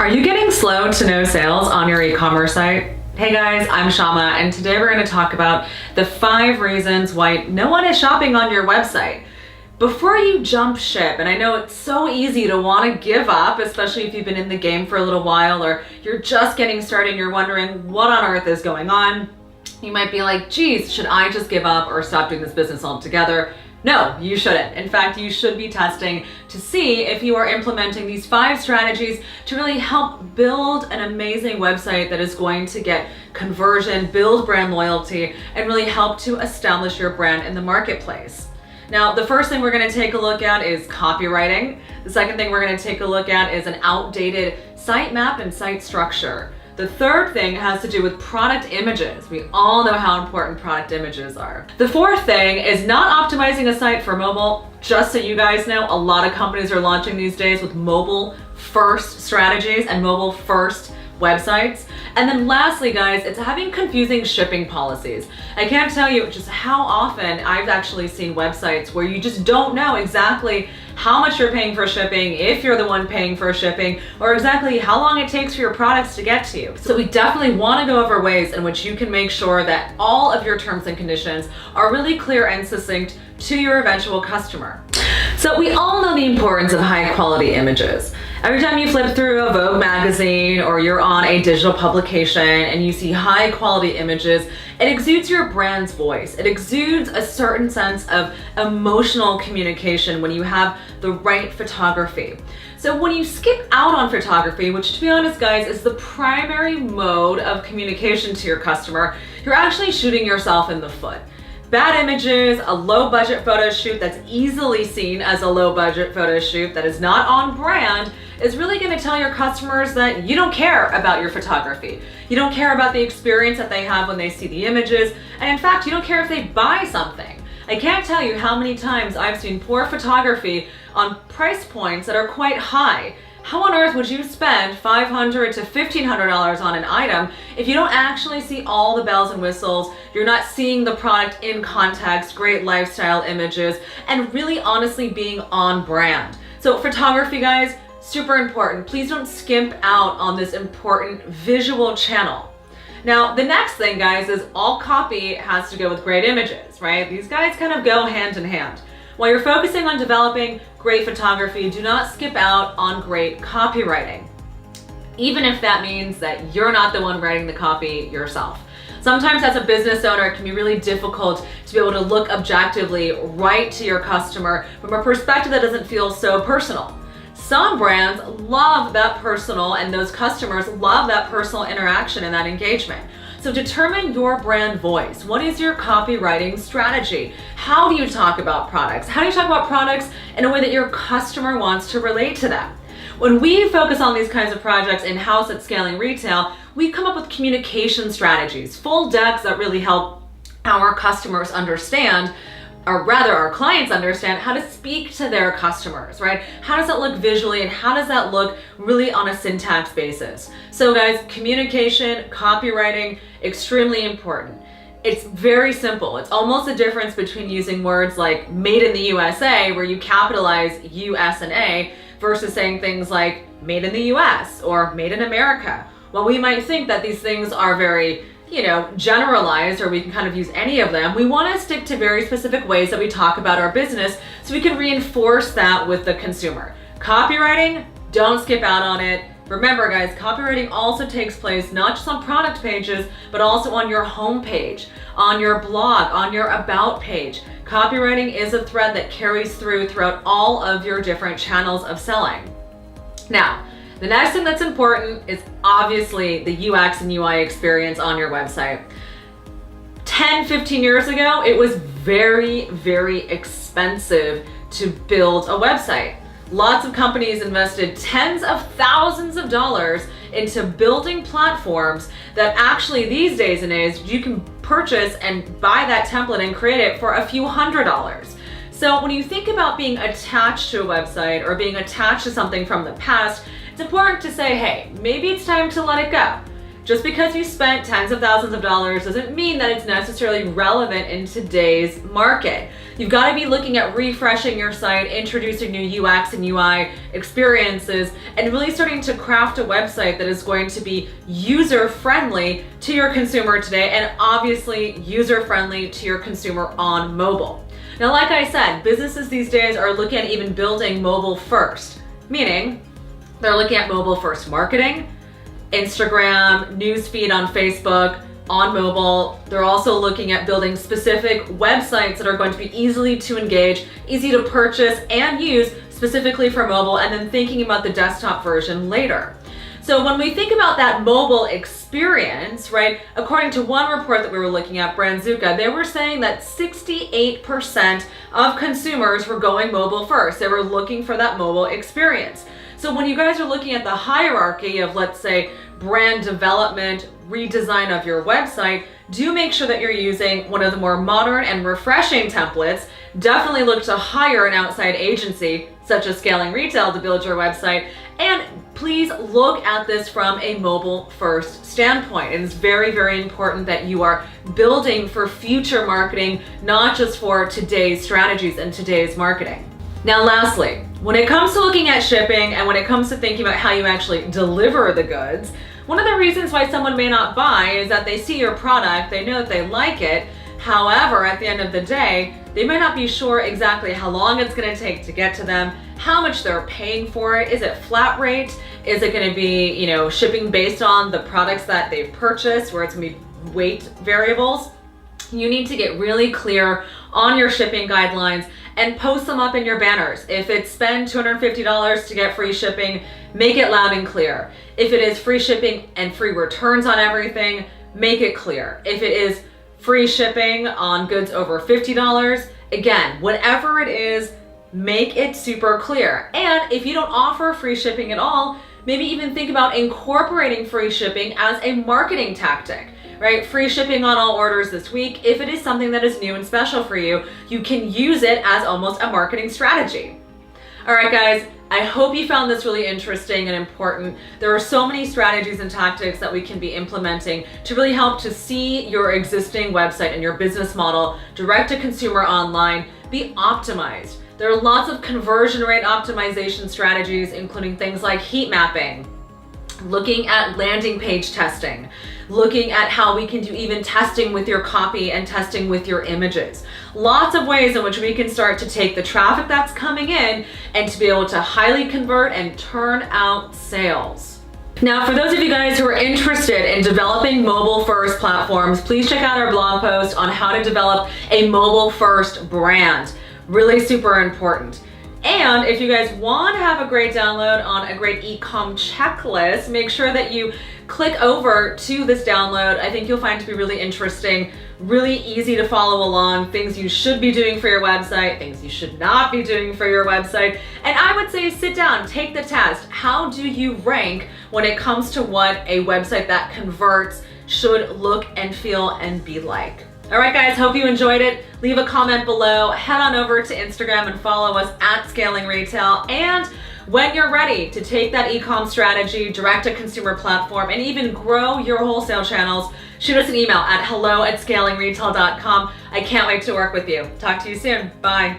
Are you getting slow to no sales on your e-commerce site? Hey guys, I'm Syama, and today we're going to talk about the 5 reasons why no one is shopping on your website. Before you jump ship, and I know it's so easy to want to give up, especially if you've been in the game for a little while or you're just getting started and you're wondering what on earth is going on. You might be like, geez, should I just give up or stop doing this business altogether? No, you shouldn't. In fact, you should be testing to see if you are implementing these 5 strategies to really help build an amazing website that is going to get conversion, build brand loyalty, and really help to establish your brand in the marketplace. Now, the first thing we're going to take a look at is copywriting. The second thing we're going to take a look at is an outdated site map and site structure. The third thing has to do with product images. We all know how important product images are. The fourth thing is not optimizing a site for mobile. Just so you guys know, a lot of companies are launching these days with mobile first strategies and mobile first websites. And then lastly, guys, it's having confusing shipping policies. I can't tell you just how often I've actually seen websites where you just don't know exactly how much you're paying for shipping, if you're the one paying for shipping, or exactly how long it takes for your products to get to you. So we definitely want to go over ways in which you can make sure that all of your terms and conditions are really clear and succinct to your eventual customer. So we all know the importance of high quality images. Every time you flip through a Vogue magazine or you're on a digital publication and you see high quality images, it exudes your brand's voice. It exudes a certain sense of emotional communication when you have the right photography. So when you skip out on photography, which to be honest guys is the primary mode of communication to your customer, you're actually shooting yourself in the foot. Bad images, a low budget photo shoot that's easily seen as a low budget photo shoot that is not on brand is really going to tell your customers that you don't care about your photography. You don't care about the experience that they have when they see the images, and in fact, you don't care if they buy something. I can't tell you how many times I've seen poor photography on price points that are quite high. How on earth would you spend $500 to $1,500 on an item if you don't actually see all the bells and whistles, you're not seeing the product in context, great lifestyle images, and really honestly being on brand? So photography, guys, super important. Please don't skimp out on this important visual channel. Now, the next thing, guys, is all copy has to go with great images, right? These guys kind of go hand in hand. While you're focusing on developing great photography, do not skip out on great copywriting, even if that means that you're not the one writing the copy yourself. Sometimes as a business owner, it can be really difficult to be able to look objectively right to your customer from a perspective that doesn't feel so personal. Some brands love that personal, and those customers love that personal interaction and that engagement. So determine your brand voice. What is your copywriting strategy? How do you talk about products? How do you talk about products in a way that your customer wants to relate to them? When we focus on these kinds of projects in-house at Scaling Retail, we come up with communication strategies, full decks that really help our customers understand, or rather our clients understand, how to speak to their customers, right? How does that look visually, and how does that look really on a syntax basis? So guys, communication, copywriting, extremely important. It's very simple. It's almost the difference between using words like made in the USA, where you capitalize US and A, versus saying things like made in the US or made in America. While we might think that these things are very generalized, or we can kind of use any of them, we want to stick to very specific ways that we talk about our business so we can reinforce that with the consumer. Copywriting, don't skip out on it. Remember guys, copywriting also takes place not just on product pages, but also on your home page, on your blog, on your about page. Copywriting is a thread that carries throughout all of your different channels of selling. Now, the next thing that's important is obviously the UX and UI experience on your website. 10, 15 years ago, it was very, very expensive to build a website. Lots of companies invested tens of thousands of dollars into building platforms that actually these days and age, you can purchase and buy that template and create it for a few $100s. So when you think about being attached to a website or being attached to something from the past, it's important to say, hey, maybe it's time to let it go. Just because you spent tens of thousands of dollars doesn't mean that it's necessarily relevant in today's market. You've got to be looking at refreshing your site, introducing new UX and UI experiences, and really starting to craft a website that is going to be user-friendly to your consumer today, and obviously user-friendly to your consumer on mobile. Now, like I said, businesses these days are looking at even building mobile first, meaning they're looking at mobile first marketing, Instagram, newsfeed on Facebook, on mobile. They're also looking at building specific websites that are going to be easily to engage, easy to purchase and use specifically for mobile, and then thinking about the desktop version later. So when we think about that mobile experience, right, according to one report that we were looking at, Branzuka, they were saying that 68% of consumers were going mobile first. They were looking for that mobile experience. So when you guys are looking at the hierarchy of, let's say, brand development, redesign of your website, do make sure that you're using one of the more modern and refreshing templates. Definitely look to hire an outside agency, such as Scaling Retail, to build your website. And please look at this from a mobile first standpoint. It is very, very important that you are building for future marketing, not just for today's strategies and today's marketing. Now, lastly, when it comes to looking at shipping and when it comes to thinking about how you actually deliver the goods, one of the reasons why someone may not buy is that they see your product, they know that they like it. However, at the end of the day, they might not be sure exactly how long it's going to take to get to them, how much they're paying for it. Is it flat rate? Is it going to be, shipping based on the products that they've purchased, where it's going to be weight variables? You need to get really clear on your shipping guidelines and post them up in your banners. If it's spend $250 to get free shipping, make it loud and clear. If it is free shipping and free returns on everything, make it clear. If it is free shipping on goods over $50, again, whatever it is, make it super clear. And if you don't offer free shipping at all, maybe even think about incorporating free shipping as a marketing tactic. Right? Free shipping on all orders this week. If it is something that is new and special for you, you can use it as almost a marketing strategy. All right, guys, I hope you found this really interesting and important. There are so many strategies and tactics that we can be implementing to really help to see your existing website and your business model, direct to consumer online, be optimized. There are lots of conversion rate optimization strategies, including things like heat mapping, looking at landing page testing, looking at how we can do even testing with your copy and testing with your images. Lots of ways in which we can start to take the traffic that's coming in and to be able to highly convert and turn out sales. Now, for those of you guys who are interested in developing mobile first platforms, please check out our blog post on how to develop a mobile first brand. Really super important. And if you guys want to have a great download on a great e-com checklist, make sure that you click over to this download. I think you'll find it to be really interesting, really easy to follow along, things you should be doing for your website, things you should not be doing for your website. And I would say sit down, take the test. How do you rank when it comes to what a website that converts should look and feel and be like? All right, guys, hope you enjoyed it. Leave a comment below. Head on over to Instagram and follow us at Scaling Retail. And when you're ready to take that e-com strategy, direct to consumer platform, and even grow your wholesale channels, shoot us an email at hello@scalingretail.com. I can't wait to work with you. Talk to you soon. Bye.